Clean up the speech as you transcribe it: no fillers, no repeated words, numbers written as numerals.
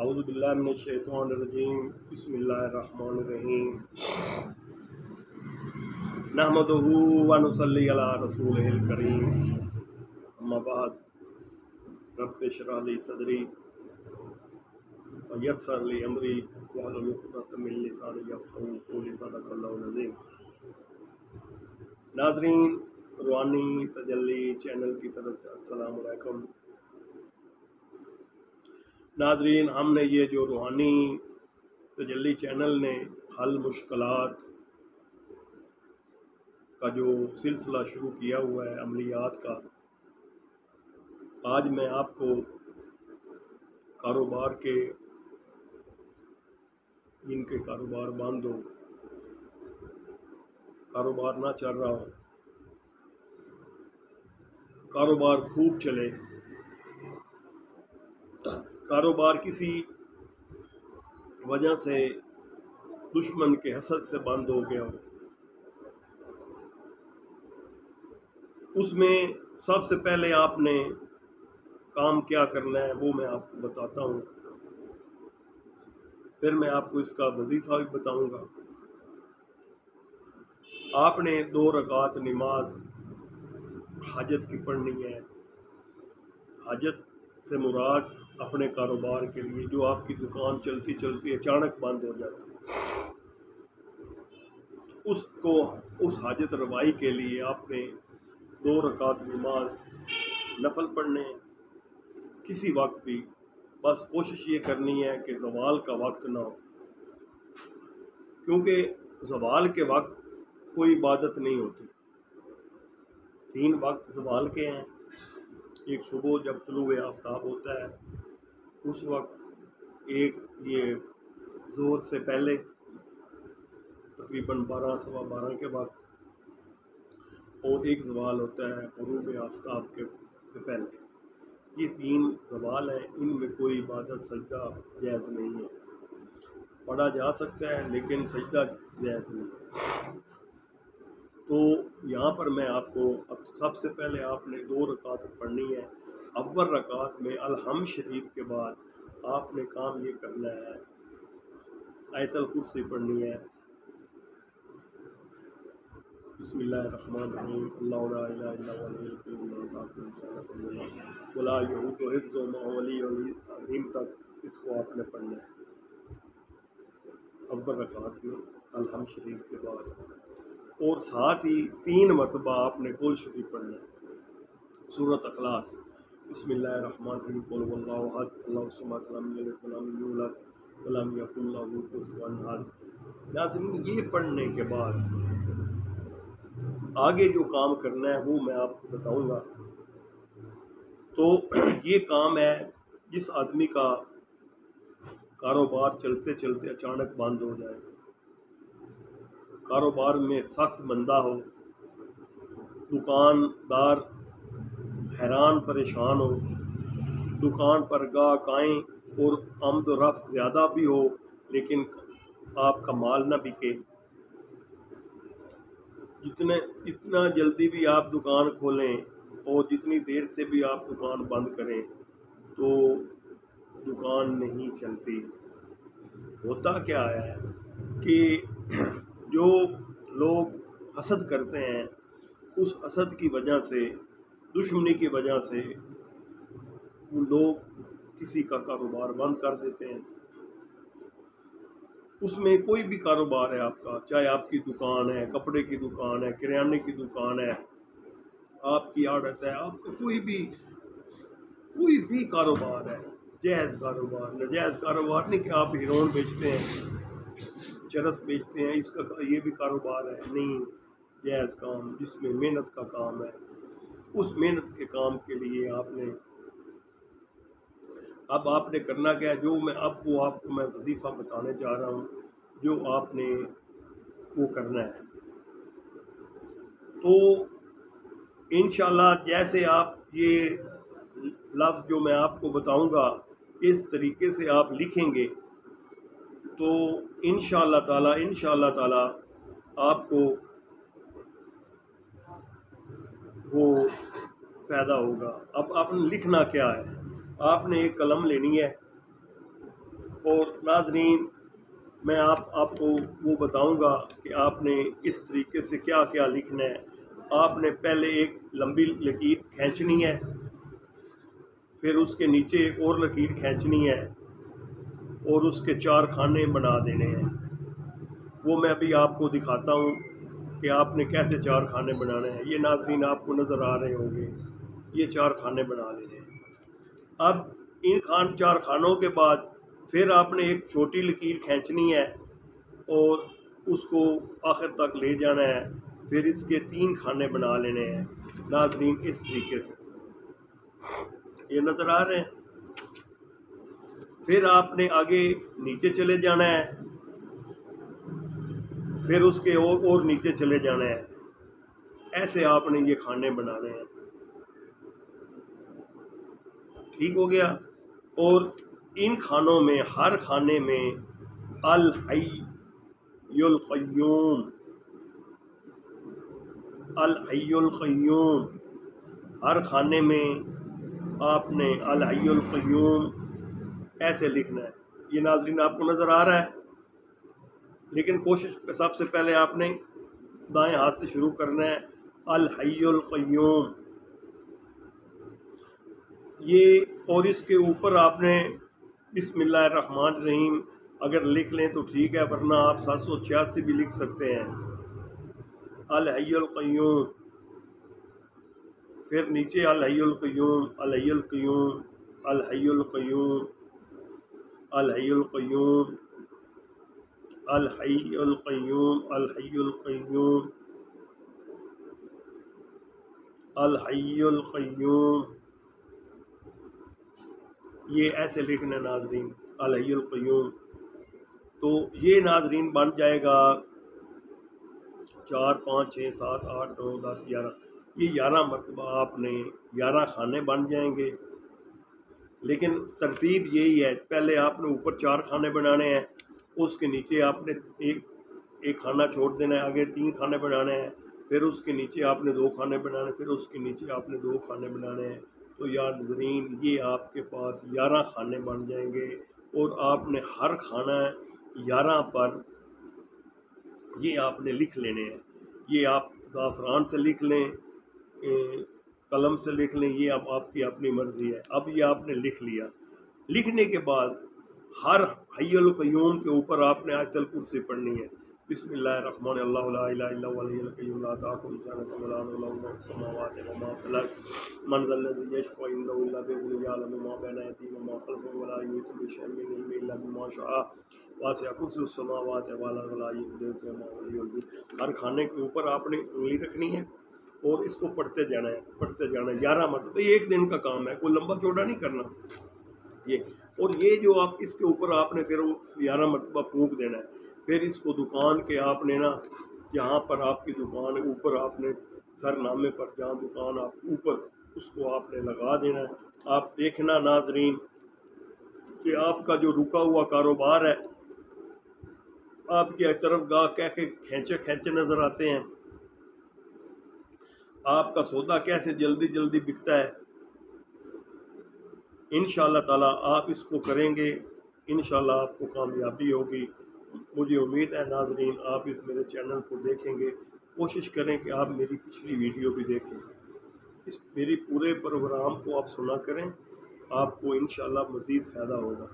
अऊज़ु बिल्लाहि मिनश शैतानिर रजीम बिस्मिल्लाहिर रहमानिर रहीम नहमदुहु व नुसल्ली अला रसूलिहिल करीम अम्मा बाद रब्बि इश्रह ली सदरी व यस्सिर ली अमरी वहलुल उक़दतम मिन लिसानी यफ़क़हू क़ौली सदक़ल्लाहुल अज़ीम। नाज़रीन, रूहानी तजल्ली चैनल की तरफ से अस्सलाम वालेकुम। नाज़रीन, हमने ये जो रूहानी तजल्ली चैनल ने हल मुश्किलात का जो सिलसिला शुरू किया हुआ है अमलियात का, आज मैं आपको कारोबार के जिनके कारोबार बंद हो, कारोबार ना चल रहा हो, कारोबार खूब चले, कारोबार किसी वजह से दुश्मन के हसद से बंद हो गया हो, उसमें सबसे पहले आपने काम क्या करना है वो मैं आपको बताता हूँ। फिर मैं आपको इसका वजीफ़ा भी बताऊँगा। आपने 2 रकात नमाज हाजत की पढ़नी है। हाजत से मुराद अपने कारोबार के लिए जो आपकी दुकान चलती चलती अचानक बंद हो जाती है, उसको उस हाजत रवाई के लिए आपने 2 रकात नमाज नफल पढ़ने हैं किसी वक्त भी। बस कोशिश ये करनी है कि ज़वाल का वक्त ना हो, क्योंकि ज़वाल के वक्त कोई इबादत नहीं होती। 3 वक्त ज़वाल के हैं। एक सुबह जब तुलूए आफ्ताब होता है उस वक्त, एक ये ज़ोर से पहले तकरीबन 12 सवा 12 के वक्त, और एक ज़वाल होता है ग़ुरूब आफ्ताब के से पहले। ये 3 ज़वाल हैं, इनमें कोई इबादत सजदा जायज़ नहीं है। पढ़ा जा सकता है लेकिन सजदा जायज़ नहीं है। तो यहाँ पर मैं आपको अब सबसे पहले आपने 2 रकात पढ़नी है। अव्वल रकात में अलहम्द शरीफ के बाद आपने काम ये करना है, आयतल कुर्सी पढ़नी है। बिस्मिल्लाहिर्रहमानिर्रहीम अल्लाहु ला इलाहा इल्ला हुवल हय्युल क़य्यूम वला यऊदुहु हिफ्ज़ुहुमा वहुवल अलीयुल अज़ीम तक इसको आपने पढ़ना है अव्वल रकात में अलहम्द शरीफ के बाद। और साथ ही 3 मरतबा आपने कुल शरीफ पढ़ना है, सूरत अखलास। बिस्मिल्लाहिर्रहमानिर्रहीम कुल हुवल्लाहु अहद अल्लाहु समद लम यलिद वलम यूलद वलम यकुल लहू कुफुवन अहद। नाज़रीन, ये पढ़ने के बाद आगे जो काम करना है वो मैं आपको बताऊंगा। तो ये काम है जिस आदमी का कारोबार चलते चलते अचानक बंद हो जाए, कारोबार में सख्त मंदा हो, दुकानदार हैरान परेशान हो, दुकान पर गाहक आएँ और आमद व रफ्त ज़्यादा भी हो लेकिन आपका माल ना बिके। जितना जल्दी भी आप दुकान खोलें और जितनी देर से भी आप दुकान बंद करें तो दुकान नहीं चलती। होता क्या है कि जो लोग हसद करते हैं, उस हसद की वजह से, दुश्मनी की वजह से वो लोग किसी का कारोबार बंद कर देते हैं। उसमें कोई भी कारोबार है आपका, चाहे आपकी दुकान है, कपड़े की दुकान है, किराने की दुकान है, आपकी आड़त है, आपका कोई भी कारोबार है, जायज़ कारोबार, नाजायज़ कारोबार नहीं कि आप हीरोइन बेचते हैं, चरस बेचते हैं, इसका ये भी कारोबार है नहीं। जायज़ काम जिसमें मेहनत का काम है, उस मेहनत के काम के लिए आपने करना क्या है, जो मैं आपको मैं वजीफ़ा बताने जा रहा हूँ, जो आपने वो करना है। तो इंशाल्लाह जैसे आप ये लफ्ज़ जो मैं आपको बताऊंगा इस तरीके से आप लिखेंगे तो इंशाल्लाह ताला आपको वो फ़ायदा होगा। अब आपने लिखना क्या है, आपने एक कलम लेनी है, اور ناظرین میں آپ کو وہ بتاؤں گا کہ آپ نے اس طریقے سے کیا کیا لکھنا ہے۔ آپ نے پہلے ایک لمبی لکیر کھینچنی ہے، پھر اس کے نیچے ایک اور لکیر کھینچنی ہے اور اس کے 4 خانے بنا دینے ہیں۔ وہ میں ابھی آپ کو دکھاتا ہوں کہ آپ نے کیسے 4 خانے بنانے ہیں۔ یہ ناظرین آپ کو نظر آ رہے ہوں گے، یہ 4 خانے بنا لینے ہیں۔ اب ان 4 خانوں کے بعد پھر آپ نے ایک چھوٹی لکیر کھینچنی ہے اور اس کو آخر تک لے جانا ہے، پھر اس کے 3 خانے بنا لینے ہیں ناظرین اس طریقے سے، یہ نظر آ رہے ہیں۔ پھر آپ نے آگے نیچے چلے جانا ہے، پھر اس کے اور نیچے چلے جانا ہے، ایسے آپ نے یہ خانے بنانے ہیں۔ ٹھیک ہو گیا؟ اور ان خانوں میں ہر خانے میں الحی القیوم، الحی القیوم، ہر خانے میں آپ نے الحی القیوم ایسے لکھنا ہے۔ یہ ناظرین آپ کو نظر آ رہا ہے، لیکن کوشش سب سے پہلے آپ نے دائیں ہاتھ سے شروع کرنا ہے، الحی القیوم یہ، اور اس کے اوپر آپ نے بسم اللہ الرحمن الرحیم اگر لکھ لیں تو ٹھیک ہے، ورنہ آپ 786 بھی لکھ سکتے ہیں، الحی القیوم۔ پھر نیچے الحی القیوم، الحی القیوم، الحی القیوم، الحی القیوم، الحی القیوم، الحی القیوم، الحی القیوم، یہ ایسے لکھنا ناظرین، الحی القیوم۔ تو یہ ناظرین بن جائے گا 4 5 6 7 8 9 10 11، یہ 11 مرتبہ آپ نے 11 خانے بن جائیں گے۔ لیکن ترتیب یہی ہے، پہلے آپ نے اوپر 4 خانے بنانے ہیں، اس کے نیچے آپ نے ایک خانہ چھوڑ دینا ہے، آگے 3 خانے بنانے ہیں، پھر اس کے نیچے آپ نے 2 خانے بنانے ہیں، پھر اس کے نیچے آپ نے 2 خانے بنانے ہیں۔ تو یا ناظرین یہ آپ کے پاس 11 خانے بن جائیں گے، اور آپ نے ہر خانہ 11 پر یہ آپ نے لکھ لینے ہیں۔ یہ آپ زعفران سے لکھ لیں، قلم سے لکھ لیں، یہ اب آپ کی اپنی مرضی ہے۔ اب یہ آپ نے لکھ لیا، لکھنے کے بعد ہر حی القیوم کے اوپر آپ نے آیت الکرسی پڑھنی ہے۔ بسم اللہ الرحمن اللہ لا الہ الا هو الحی القیوم لا تأخذہ سنۃ ولا نوم له ما فی السماوات وما فی الارض من ذا الذی یشفع عنده الا بإذنہ یعلم ما بین ایدیہم وما خلفہم ولا یحیطون بشیء من علمہ الا بما شاء وسع کرسیہ السماوات والارض ولا یؤودہ حفظہما وهو العلی العظیم۔ ہر خانے کے اوپر آپ نے انگلی رکھنی ہے اور اس کو پڑھتے جانا ہے، پڑھتے جانا ہے 11 مرتبہ۔ یہ ایک دن کا کام ہے، کوئی لمبا چوڑا نہیں کرنا یہ۔ اور یہ جو آپ اس کے اوپر آپ نے پھر 11 مرتبہ پھونک دینا ہے۔ پھر اس کو دکان کے آپ نے نا، جہاں پر آپ کی دکان ہے اوپر آپ نے سر نامے پر جہاں دکان آپ اوپر، اس کو آپ نے لگا دینا ہے۔ آپ دیکھنا ناظرین کہ آپ کا جو رکا ہوا کاروبار ہے، آپ کی طرف گاہ کیسے کھینچے نظر آتے ہیں، آپ کا سودا کیسے جلدی جلدی بکتا ہے۔ انشاءاللہ تعالی آپ اس کو کریں گے، انشاءاللہ آپ کو کامیابی ہوگی۔ مجھے امید ہے ناظرین آپ اس میرے چینل کو دیکھیں گے، کوشش کریں کہ آپ میری پچھلی ویڈیو بھی دیکھیں، اس میری پورے پروگرام کو آپ سنا کریں، آپ کو انشاءاللہ مزید فائدہ ہوگا۔